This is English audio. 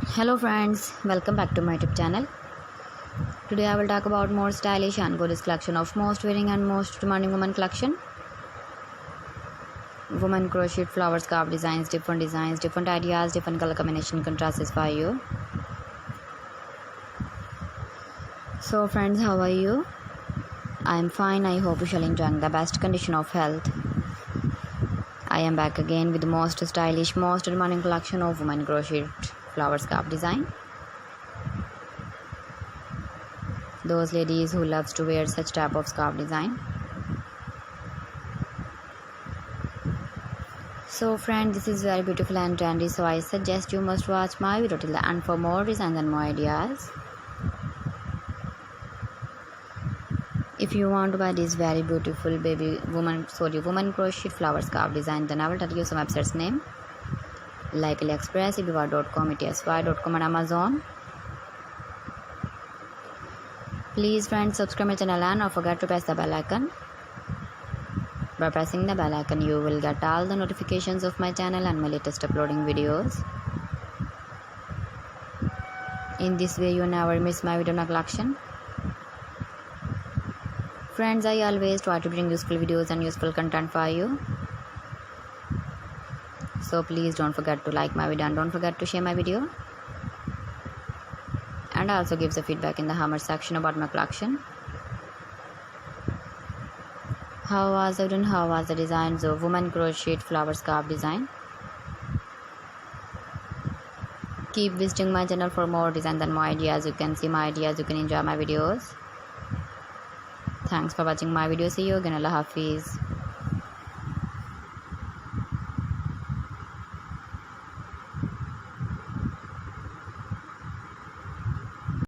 Hello friends, welcome back to my YouTube channel. Today I will talk about more stylish and gorgeous collection of most wearing and most demanding women collection. Women crochet flower scarf designs, different ideas, different color combination contrasts for you. So friends, how are you? I am fine. I hope you shall enjoy the best condition of health. I am back again with the most stylish, most demanding collection of women crochet flower scarf design. Those ladies who loves to wear such type of scarf design. So friend, this is very beautiful and trendy, so I suggest you must watch my video till the end for more designs and more ideas. If you want to buy this very beautiful woman crochet flower scarf design, then I will tell you some websites name like AliExpress, eBay.com, etsy.com and Amazon. Please friends, subscribe my channel and don't forget to press the bell icon. By pressing the bell icon, you will get all the notifications of my channel and my latest uploading videos. In this way, you never miss my video collection. Friends, I always try to bring useful videos and useful content for you. So please don't forget to like my video and don't forget to share my video. And also give the feedback in the comment section about my collection. How was it and how was the designs of woman crochet flower scarf design? Keep visiting my channel for more designs and more ideas. You can see my ideas, you can enjoy my videos. Thanks for watching my video. See you again. Allah Hafiz.